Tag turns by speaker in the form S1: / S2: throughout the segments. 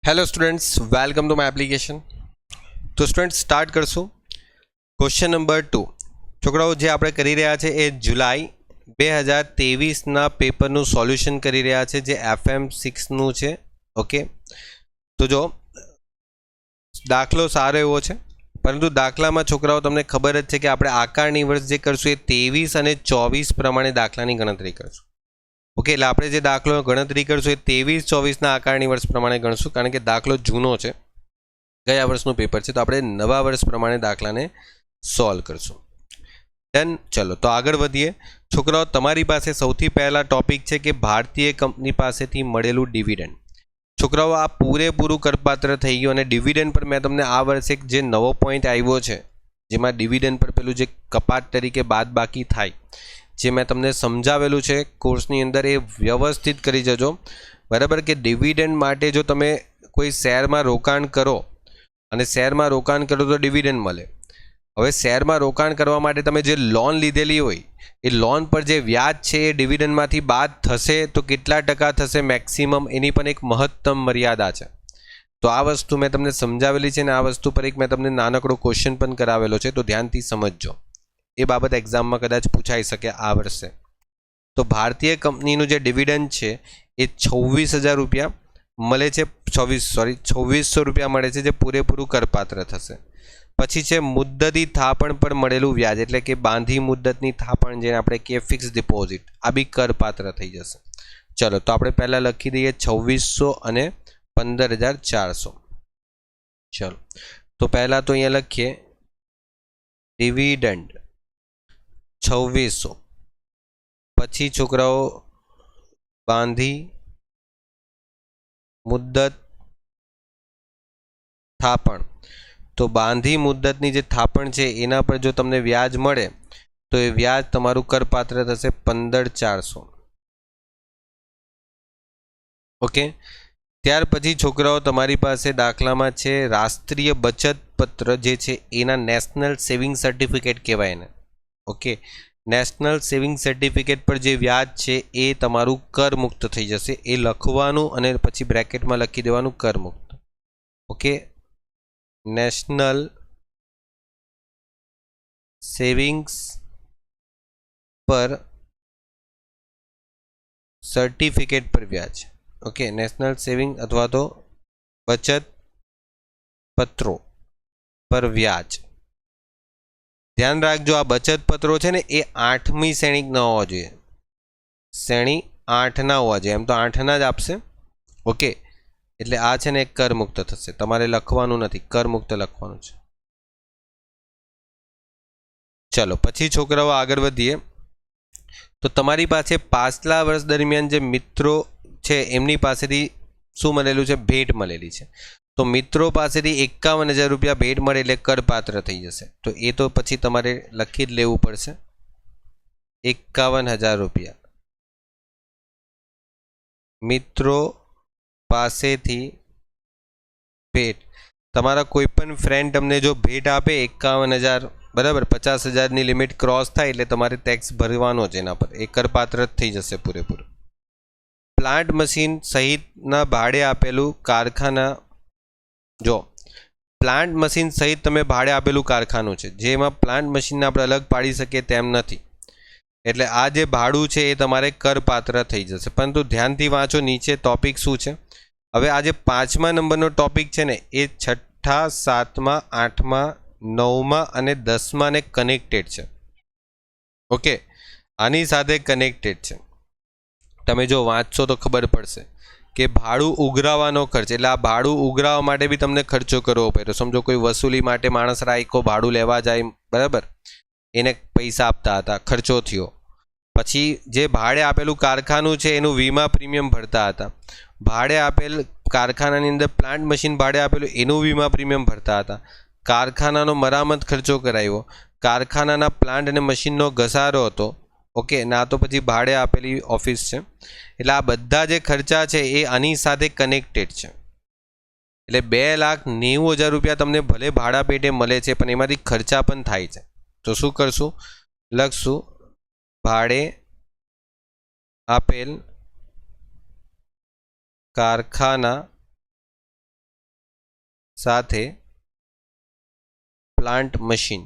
S1: Hello students, welcome to my application. तो students start करशू। Question number 2 छोकराओ जे आपणे करी रह्या छे ए जुलाई 2023 ना पेपरનું સોલ્યુશન કરી રહ્યા છે જે FM6 નું છે। ઓકે, તો જો દાખલો સારો એવો છે, પરંતુ દાખલામાં છોકરાઓ તમને ખબર જ છે કે આપણે આકારની વર્ષ જે કરશું એ 23 અને 24 પ્રમાણે દાખલાની ગણતરી કરશું। ओके, એટલે આપણે જે દાખલો ગણતરી કરશું એ 23-24 ના આકારની વર્ષ પ્રમાણે ગણશું, કારણ કે દાખલો જૂનો છે, ગયા વર્ષનું પેપર છે, તો આપણે નવા વર્ષ પ્રમાણે દાખલાને સોલ્વ કરશું। ડન, ચલો તો આગળ વધીએ। છોકરાઓ તમારી પાસે સૌથી પહેલા ટોપિક છે કે ભારતીય કંપની પાસેથી મળેલું ડિવિડન્ડ। છોકરાઓ આ પૂરેપૂરું કરપાત્ર થઈ ગયું અને ડિવિડન્ડ પર મેં તમને આ વર્ષે એક જે નવો પોઈન્ટ આવ્યો છે જેમાં ડિવિડન્ડ પર પેલું જે કપાત તરીકે બાદબાકી થાય જે મેં તમને સમજાવેલું છે કોર્સની અંદર, એ વ્યવસ્થિત કરી જજો, બરાબર। કે ડિવિડન્ડ માટે જો તમે કોઈ શેરમાં રોકાણ કરો અને શેરમાં રોકાણ કરો તો ડિવિડન્ડ મળે। હવે શેરમાં રોકાણ કરવા માટે તમે જે લોન લીધેલી હોય એ લોન પર જે વ્યાજ છે એ ડિવિડન્ડમાંથી બાદ થશે તો કેટલા ટકા થશે મેક્સિમમ, એની પણ એક મહત્તમ મર્યાદા છે। તો આ વસ્તુ મેં તમને સમજાવેલી છે અને આ વસ્તુ પર એક મેં તમને નાનકડો ક્વેશ્ચન પણ કરાવેલો છે, તો ધ્યાનથી સમજજો, એ બાબત એક્ઝામમાં કદાચ પૂછાઈ શકે આ વર્ષે। તો ભારતીય કંપનીનું જે ડિવિડન્ડ છે એ 26,000 રૂપિયા મળે છે, 2600 રૂપિયા મળે છે જે પૂરેપૂરું કરપાત્ર થશે। પછી છે મુદ્દતી થાપણ પર મળેલું વ્યાજ, એટલે કે બાંધી મુદ્દતની થાપણ જેને આપણે કહીએ ફિક્સ ડિપોઝિટ, આ બી કરપાત્ર થઈ જશે। ચલો તો આપણે પહેલાં લખી દઈએ 2600 અને 15,400। ચલો તો પહેલાં તો અહીંયા લખીએ ડિવિડન્ડ 2600, પછી છોકરાઓ બાંધી મુદ્દત થાપણ, તો બાંધી મુદ્દતની જે થાપણ છે એના પર જો તમને વ્યાજ મળે તો એ વ્યાજ તમારું કરપાત્ર થશે 15,400। ઓકે, ત્યાર પછી છોકરાઓ તમારી પાસે દાખલામાં છે રાષ્ટ્રીય બચત પત્ર જે છે એના નેશનલ સેવિંગ સર્ટિફિકેટ કહેવાય એને। ઓકે, નેશનલ સેવિંગ સર્ટિફિકેટ પર જે વ્યાજ છે એ તમારું કરમુક્ત થઈ જશે, એ લખવાનું અને પછી બ્રેકેટમાં લખી દેવાનું કરમુક્ત। ઓકે, નેશનલ સેવિંગ્સ પર સર્ટિફિકેટ પર વ્યાજ। ઓકે, નેશનલ સેવિંગ અથવા તો બચત પત્રો પર વ્યાજ। ધ્યાન રાખજો આ બચત પત્રો છે ને એ 8મી શ્રેણી ન હોવા જોઈએ, શ્રેણી 8 ના હોવા જોઈએ, એમ તો 8ના જ આપશે। ઓકે, એટલે આ છે ને એક કરમુક્ત થશે, તમારે લખવાનું નથી, કરમુક્ત લખવાનું છે। ચલો પછી છોકરાઓ આગળ વધીએ। તો તમારી પાસે પાછલા વર્ષ દરમિયાન જે મિત્રો છે એમની પાસેથી શું મળેલું છે, ભેટ મળેલી છે। તો મિત્રો પાસેથી 51,000 રૂપિયા ભેટ મળે એટલે કરપાત્ર થઈ જશે, તો એ તો પછી તમારે લખી જ લેવું પડશે। 51,000 રૂપિયા મિત્રો પાસેથી ભેટ, તમારા કોઈ પણ ફ્રેન્ડ તમને જો ભેટ આપે 51,000, બરાબર, 50,000ની લિમિટ ક્રોસ થાય એટલે તમારે ટેક્સ ભરવાનો જ એના પર, એ કરપાત્ર જ થઈ જશે પૂરેપૂરું। પ્લાન્ટ મશીન સહિતના ભાડે આપેલું કારખાના, જો પ્લાન્ટ મશીન સહિત તમે ભાડે આપેલું કારખાનું છે જેમાં પ્લાન્ટ મશીનને આપણે અલગ પાડી શકીએ તેમ નથી, એટલે આ જે ભાડું છે એ તમારે કરપાત્ર થઈ જશે। પરંતુ ધ્યાનથી વાંચો નીચે ટોપિક શું છે। હવે આ જે 5મા નંબરનો ટોપિક છે ને એ 6ઠા, 7મા, 8મા, 9મા અને 10મા ને કનેક્ટેડ છે। ઓકે, આની સાથે કનેક્ટેડ છે, તમે જો વાંચશો તો ખબર પડશે કે ભાડું ઉઘરાવવાનો ખર્ચ, એટલે આ ભાડું ઉઘરાવવા માટે બી તમને ખર્ચો કરવો પડે। સમજો કોઈ વસૂલી માટે માણસ રાખ્યો, ભાડું લેવા જાય, બરાબર, એને પૈસા આપતા હતા, ખર્ચો થયો। પછી જે ભાડે આપેલું કારખાનું છે એનું વીમા પ્રીમિયમ ભરતા હતા, ભાડે આપેલ કારખાનાની અંદર પ્લાન્ટ મશીન ભાડે આપેલું એનું વીમા પ્રીમિયમ ભરતા હતા, કારખાનાનો મરામત ખર્ચો કરાવ્યો, કારખાનાના પ્લાન્ટ અને મશીનનો ઘસારો હતો। ઓકે, ના તો પછી ભાડે આપેલી ઓફિસ છે, એટલે આ બધા જે ખર્ચા છે એ આની સાથે કનેક્ટેડ છે। એટલે 2,90,000 રૂપિયા તમને ભલે ભાડા પેટે મળે છે પણ એમાંથી ખર્ચા પણ થાય છે, તો શું કરશું, લખશું ભાડે આપેલ કારખાના સાથે પ્લાન્ટ મશીન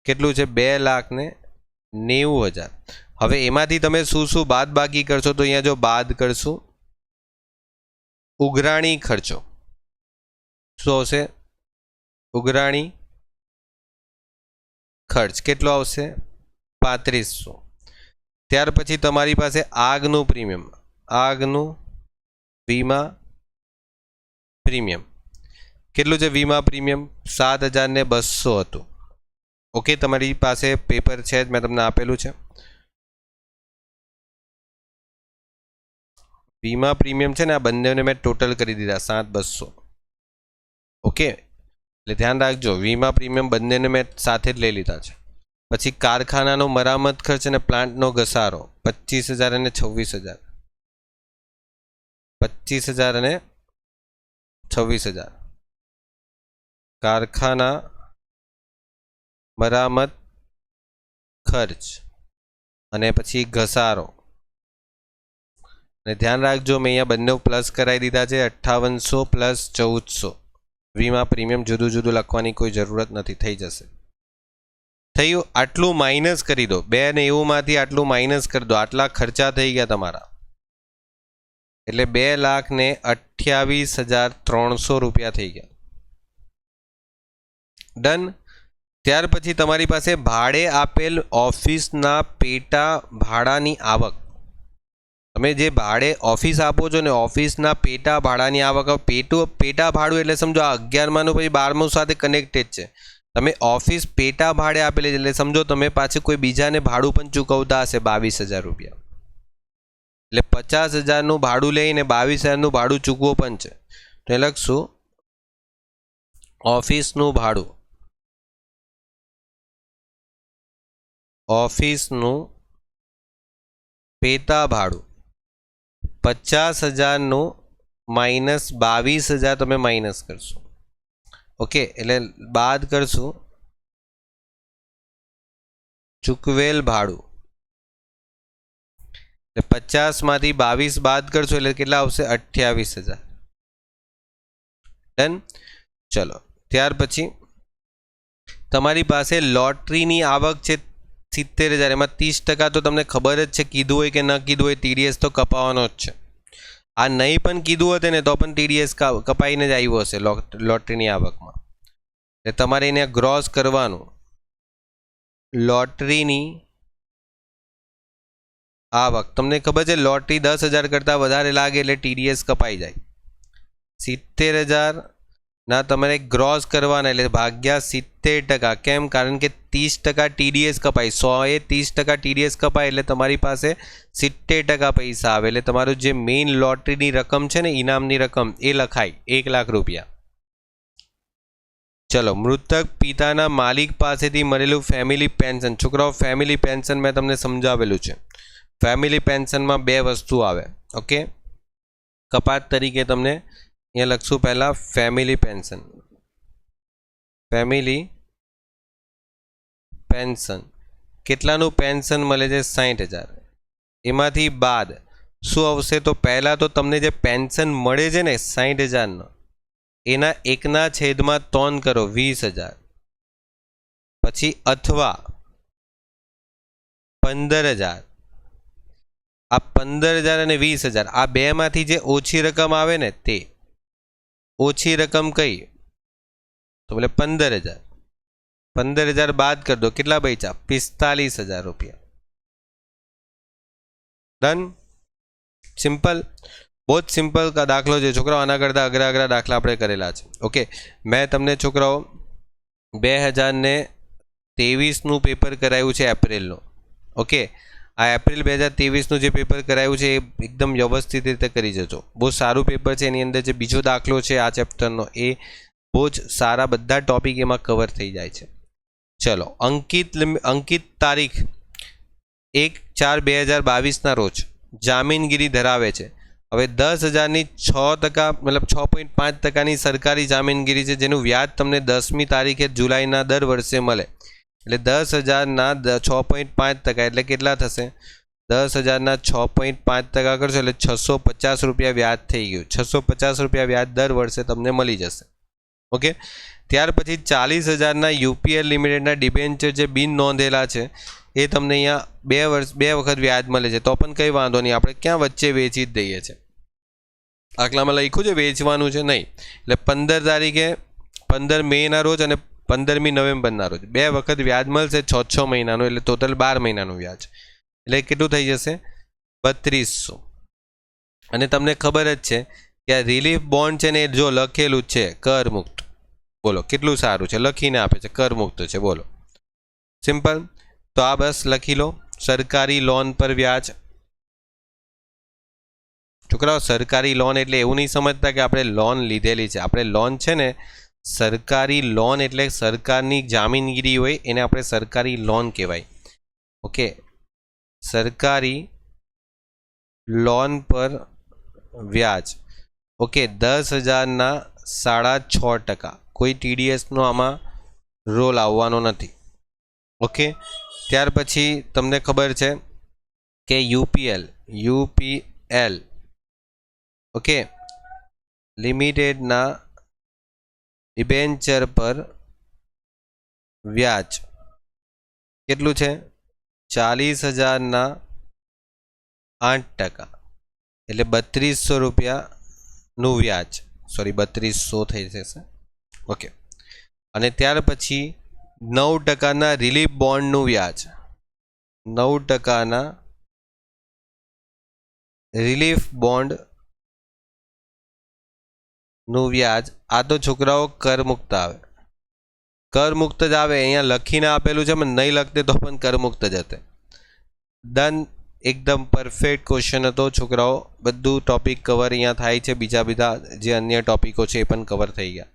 S1: કેટલું છે? 2,90,000. હવે એમાંથી તમે શું બાદ બાકી કરશો? તો અહીંયા જો બાદ કરશું ઉઘરાણી ખર્ચો. શું આવશે? ઉઘરાણી ખર્ચ કેટલો આવશે? 3500. ત્યાર પછી તમારી પાસે આગનું પ્રીમિયમ, આગનું વીમા પ્રીમિયમ કેટલું છે? વીમા પ્રીમિયમ 7,200 હતું. ઓકે, તમારી પાસે પેપર છે જ, મેં તમને આપેલું છે. વીમા પ્રીમિયમ છે ને, આ બંનેને મેં ટોટલ કરી દીધા 7,200. ઓકે, એટલે ધ્યાન રાખજો, વીમા પ્રીમિયમ બંનેને મેં સાથે જ લઈ લીધા છે. પછી કારખાનાનો મરામત ખર્ચ અને પ્લાન્ટનો ઘસારો 25,000 અને 26,000. 25,000 અને 26,000. કારખાના મરામત ખર્ચ અને પછી ઘસારો. અને ધ્યાન રાખજો, મેં અહીંયા બંને પ્લસ કરાવી દીધા છે. 5800 પ્લસ 1400. વીમા પ્રીમિયમ જુદું જુદું લખવાની કોઈ જરૂરત નથી, થઈ જશે. થયું? આટલું માઇનસ કરી દો, 2,90,000માંથી આટલું માઇનસ કરી દો. આટલા ખર્ચા થઈ ગયા તમારા, એટલે 2,28,300 રૂપિયા થઈ ગયા. ડન. ત્યાર પછી તમારી પાસે ભાડે આપેલ ઓફિસના પેટા ભાડાની આવક. તમે જે ભાડે ઓફિસ આપો છો ને, ઓફિસના પેટા ભાડાની આવક. પેટા ભાડું એટલે સમજો આ 11માનું પછી 12મું સાથે કનેક્ટેડ છે. તમે ઓફિસ પેટા ભાડે આપેલી છે એટલે સમજો તમે પાછું કોઈ બીજાને ભાડું પણ ચૂકવતા હશે 22,000 રૂપિયા. એટલે 50,000નું ભાડું લઈને 22,000નું ભાડું ચૂકવો પણ છે. તો એ લખશું ઓફિસનું ભાડું, ઓફિસનું પેટા ભાડું 50,000નું માઇનસ 22,000 તમે માઇનસ કરશો. ઓકે, એટલે બાદ કરશું ચૂકવેલ ભાડું. એટલે 50માંથી 22 બાદ કરશો એટલે કેટલા આવશે? 28,000. ડન. ચલો, ત્યાર પછી તમારી પાસે લોટરીની આવક છે 70,000. એમાં 30% તો તમને ખબર જ છે, કીધું હોય કે ન કીધું હોય TDS તો કપાવવાનો જ છે. આ નહીં પણ કીધું હતું ને તો પણ TDS કપાઈને જ આવ્યું હશે લોટરીની આવકમાં. એટલે તમારે એને ગ્રોસ કરવાનું. લોટરીની આવક તમને ખબર છે, લોટરી 10,000 કરતાં વધારે લાગે એટલે TDS કપાઈ જાય. 70,000 ના તમારે ગ્રોસ કરવાના એટલે ભાગ્યા 70%. કેમ? કારણ કે 30% TDS કપાય. 100 એ 30% TDS કપાય એટલે તમારી પાસે 70% પૈસા આવે. એટલે તમારું જે મેઇન લોટરીની રકમ છે ને, ઇનામની રકમ, એ લખાય 1,00,000 રૂપિયા. ચલો, મૃતક પિતાના માલિક પાસેથી મળેલું ફેમિલી પેન્શન. છોકરાઓ, ફેમિલી પેન્શન મેં તમને સમજાવેલું છે. ફેમિલી પેન્શનમાં 2 વસ્તુ આવે. ઓકે, કપાત તરીકે તમને અહીંયા લખશું પહેલાં ફેમિલી પેન્શન. ફેમિલી પેન્શન કેટલાનું પેન્શન મળે છે? 60,000. એમાંથી બાદ શું આવશે? તો પહેલાં તો તમને જે પેન્શન મળે છે ને 60,000નો, એના 1/3 કરો 20,000. પછી અથવા 15,000. આ 15,000 અને 20,000 આ બેમાંથી જે ઓછી રકમ આવે ને, તે ઓછી રકમ કઈ? તો બોલે 15,000. 15,000 બાદ કરી દો, કેટલા બચ્યા? 45,000 રૂપિયા. ડન. સિમ્પલ, બહુ જ સિમ્પલ દાખલો છે છોકરાઓ. આના કરતાં અઘરા દાખલા આપણે કરેલા છે. ઓકે, મેં તમને છોકરાઓ 2023નું પેપર કરાવ્યું છે એપ્રિલનું. ઓકે, આ એપ્રિલ 2023નું જે પેપર કરાવ્યું છે એ એકદમ વ્યવસ્થિત રીતે કરી જજો. બહુ સારું પેપર છે. એની અંદર જે બીજો દાખલો છે આ ચેપ્ટરનો, એ બહુ જ સારા બધા ટોપિક એમાં કવર થઈ જાય છે. ચલો, અંકિત તારીખ 1/4/2022ના રોજ જામીનગીરી ધરાવે છે. હવે 10,000ની 6% મતલબ 6.5%ની સરકારી જામીનગીરી છે, જેનું વ્યાજ તમને 10મી તારીખે જુલાઈના દર વર્ષે મળે. એટલે 10,000ના 6.5% એટલે કેટલા થશે? 10,000ના 6.5% કરશો એટલે 650 રૂપિયા વ્યાજ થઈ ગયું. 650 રૂપિયા વ્યાજ દર વર્ષે તમને મળી જશે. ઓકે, ત્યાર પછી 40,000ના યુપીએલ લિમિટેડના ડિબેન્ચર જે બિન નોંધેલા છે એ તમને અહીંયા 2 વખત વ્યાજ મળે છે, તો પણ કંઈ વાંધો નહીં, આપણે ક્યાં વચ્ચે વેચી જ દઈએ છીએ. આટલામાં લખ્યું છે વેચવાનું છે નહીં, એટલે 15 તારીખે 15 મેના રોજ અને 15મી નવેમ્બરના રોજ 2 વખત વ્યાજ મળશે 6 મહિનાનું, એટલે ટોટલ 12 મહિનાનું વ્યાજ, એટલે કેટલું થઈ જશે 3200. અને તમને ખબર જ છે કે આ રિલીફ બોન્ડ છે ને એ જો લખેલું છે કરમુક્ત, બોલો કેટલું સારું છે, લખીને આપે છે કરમુક્ત છે, બોલો સિમ્પલ. તો આ બસ લખી લો, સરકારી લોન પર વ્યાજ. છોકરાઓ સરકારી લોન એટલે એવું નહીં સમજતા કે આપણે લોન લીધેલી છે, આપણે લોન છે ને સરકારી લોન એટલે સરકારની જામીનગીરી હોય એને આપણે સરકારી લોન કહેવાય. ઓકે, સરકારી લોન પર વ્યાજ. ઓકે, 10,000ના 6.5%, કોઈ ટીડીએસનો આમાં રોલ આવવાનો નથી. ઓકે, ત્યાર પછી તમને ખબર છે કે યુપીએલ ઓકે લિમિટેડના ડિબેન્ચર પર વ્યાજ કેટલું છે 40,000ના 8%, એટલે 3200 રૂપિયાનું વ્યાજ, સોરી 3200 થઈ જશે. ઓકે, અને ત્યાર પછી 9%ના રિલીફ બોન્ડનું વ્યાજ, 9%ના રિલીફ બોન્ડનું વ્યાજ. આ તો છોકરાઓ કરમુક્ત આવે, કરમુક્ત જ આવે, અહીંયા લખીને આપેલું છે પણ નહીં લખતે તો પણ કરમુક્ત જ હતે. ડન, એકદમ પરફેક્ટ ક્વેશ્ચન હતો છોકરાઓ. બધું ટોપિક કવર અહીંયા થાય છે, બીજા જે અન્ય ટોપિકો છે એ પણ કવર થઈ ગયા.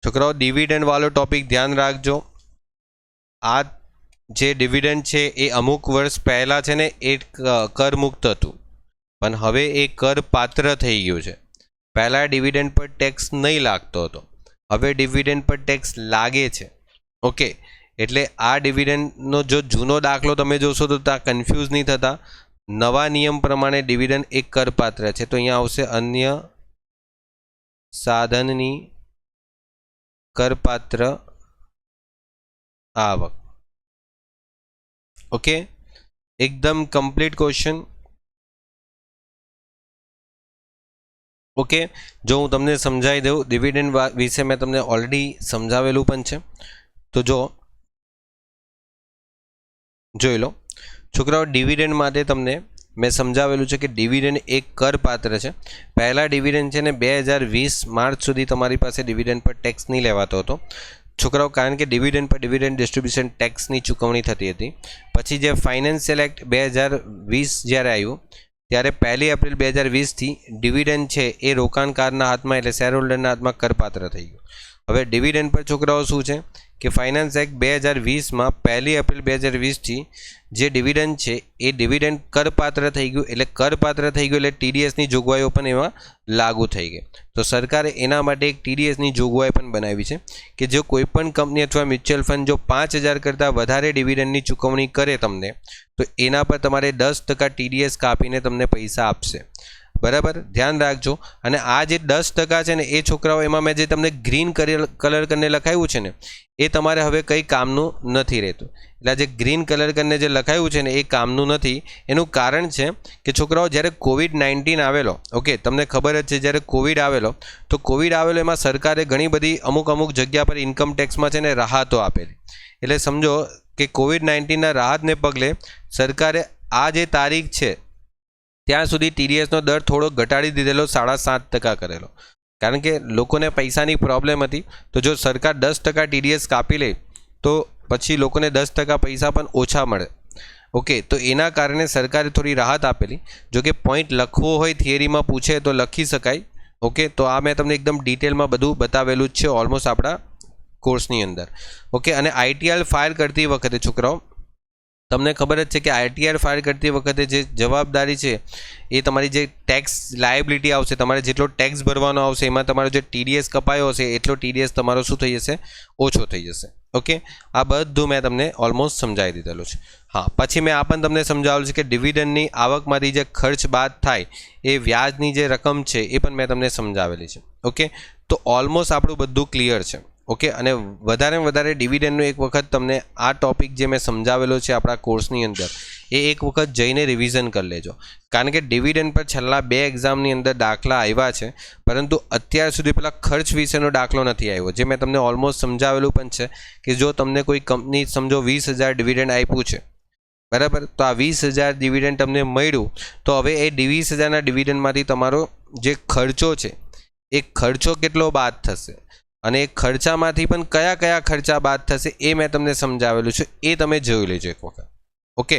S1: છોકરાઓ ડિવિડન્ડ વાળો ટોપિક ધ્યાન રાખજો. આ જે ડિવિડન્ડ છે એ અમુક વર્ષ પહેલાં છે ને એ કરમુક્ત હતું, પણ હવે એ કરપાત્ર થઈ ગયું છે. પહેલાં ડિવિડન્ડ પર ટેક્સ નહીં લાગતો હતો, હવે ડિવિડન્ડ પર ટેક્સ લાગે છે. ઓકે, એટલે આ ડિવિડન્ડનો જો જૂનો દાખલો તમે જોશો તો ત્યાં કન્ફ્યુઝ નહીં થતા. નવા નિયમ પ્રમાણે ડિવિડન્ડ એક કરપાત્ર છે, તો અહીંયા આવશે અન્ય સાધનની કરપાત્ર આવક. ઓકે, એકદમ કમ્પ્લીટ ક્વેશ્ચન. ઓકે, જો હું તમને સમજાવી દઉં, ડિવિડન્ડ વિશે મેં તમને ઓલરેડી સમજાવેલું પણ છે, તો જોઈ લો છોકરાઓ. ડિવિડન્ડ માટે તમને મેં સમજાવેલું છે કે ડિવિડન્ડ એક કરપાત્ર છે. પહેલાં ડિવિડન્ડ છે ને 2020 માર્ચ સુધી તમારી પાસે ડિવિડન્ડ પર ટેક્સ નહીં લેવાતો હતો છોકરાઓ, કારણ કે ડિવિડન્ડ પર ડિવિડન્ડ ડિસ્ટ્રીબ્યુશન ટેક્સની ચૂકવણી થતી હતી. પછી જે ફાઇનાન્શિયલ એક્ટ 2020 જ્યારે આવ્યું ત્યારે 1 એપ્રિલ 2020થી ડિવિડન્ડ છે એ રોકાણકારના હાથમાં એટલે શેર હોલ્ડરના હાથમાં કરપાત્ર થઈ ગયું. હવે ડિવિડન્ડ પર છોકરાઓ શું છે કે ફાઇનાન્સ એક્ટ 2020માં 1 એપ્રિલ 2020થી જે ડિવિડન્ડ છે એ ડિવિડન્ડ કરપાત્ર થઈ ગયું, એટલે કરપાત્ર થઈ ગયું એટલે ટીડીએસની જોગવાઈઓ પણ એમાં લાગુ થઈ ગઈ. તો સરકારે એના માટે એક ટીડીએસની જોગવાઈ પણ બનાવી છે કે જો કોઈપણ કંપની અથવા મ્યુચ્યુઅલ ફંડ જો 5,000 કરતાં વધારે ડિવિડન્ડની ચૂકવણી કરે તમને, તો એના પર તમારે 10% ટીડીએસ કાપીને તમને પૈસા આપશે. બરાબર, ધ્યાન રાખજો. અને આ જે 10% છે ને એ છોકરાઓ, એમાં મેં જે તમને ગ્રીન કલર કરીને લખાયું છે ને એ તમારે હવે કંઈ કામનું નથી રહેતું. એટલે જે ગ્રીન કલર કરીને જે લખાયું છે ને એ કામનું નથી. એનું કારણ છે કે છોકરાઓ જ્યારે COVID-19 આવેલો, ઓકે તમને ખબર જ છે જ્યારે કોવિડ આવેલો એમાં સરકારે ઘણી બધી અમુક જગ્યા પર ઇન્કમ ટેક્સમાં છે ને રાહતો આપેલી. એટલે સમજો કે COVID-19ના રાહતને પગલે સરકારે આ જે તારીખ છે ત્યાં સુધી ટીડીએસનો દર થોડો ઘટાડી દીધેલો, 7.5% કરેલો, કારણ કે લોકોને પૈસાની પ્રોબ્લેમ હતી. તો જો સરકાર 10% ટીડીએસ કાપી લે તો પછી લોકોને 10% પૈસા પણ ઓછા મળે. ઓકે, તો એના કારણે સરકારે થોડી રાહત આપેલી. જો કે પોઈન્ટ લખવો હોય, થિયરીમાં પૂછે તો લખી શકાય. ઓકે, તો આ મેં તમને એકદમ ડિટેલમાં બધું બતાવેલું જ છે ઓલમોસ્ટ આપણા કોર્સની અંદર. ઓકે, અને આઈટીઆર ફાઇલ કરતી વખતે છોકરાઓ તમને ખબર જ છે કે આઈટીઆર ફાઇલ કરતી વખતે જે જવાબદારી છે એ તમારી જે ટેક્સ લાયબિલિટી આવશે, તમારે જેટલો ટેક્સ ભરવાનો આવશે એમાં તમારો જે ટીડીએસ કપાયો હશે એટલો ટીડીએસ તમારો શું થઈ જશે, ઓછો થઈ જશે. ઓકે, આ બધું મેં તમને ઓલમોસ્ટ સમજાવી દીધેલું છે. હા, પછી મેં આ પણ તમને સમજાવેલું છે કે ડિવિડન્ડની આવકમાંથી જે ખર્ચ બાદ થાય એ વ્યાજની જે રકમ છે એ પણ મેં તમને સમજાવેલી છે. ઓકે, તો ઓલમોસ્ટ આપણું બધું ક્લિયર છે. ઓકે, અને વધારેમાં વધારે ડિવિડન્ડનું એક વખત તમને આ ટોપિક જે મેં સમજાવેલો છે આપણા કોર્સની અંદર એ એક વખત જઈને રિવિઝન કરી લેજો. કારણ કે ડિવિડન્ડ પર છેલ્લા 2 એક્ઝામની અંદર દાખલા આવ્યા છે, પરંતુ અત્યાર સુધી પેલા ખર્ચ વિશેનો દાખલો નથી આવ્યો, જે મેં તમને ઓલમોસ્ટ સમજાવેલું પણ છે કે જો તમને કોઈ કંપની સમજો 20,000 ડિવિડન્ડ આપ્યું છે, બરાબર, તો આ 20,000 ડિવિડન્ડ તમને મળ્યું, તો હવે એ 20,000ના ડિવિડન્ડમાંથી તમારો જે ખર્ચો છે એ ખર્ચો કેટલો બાદ થશે અને એ ખર્ચામાંથી પણ કયા કયા ખર્ચા બાદ થશે એ મેં તમને સમજાવેલું છે, એ તમે જોઈ લેજો એક વખત. ઓકે,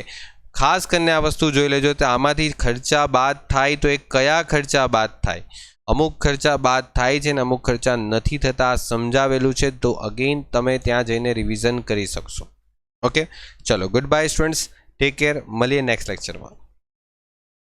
S1: ખાસ કરીને આ વસ્તુ જોઈ લેજો તો આમાંથી ખર્ચા બાદ થાય તો એ કયા ખર્ચા બાદ થાય. અમુક ખર્ચા બાદ થાય છે ને અમુક ખર્ચા નથી થતા, સમજાવેલું છે, તો અગેન તમે ત્યાં જઈને રિવિઝન કરી શકશો. ઓકે, ચલો, good bye students, take care, મળીએ નેક્સ્ટ લેક્ચરમાં.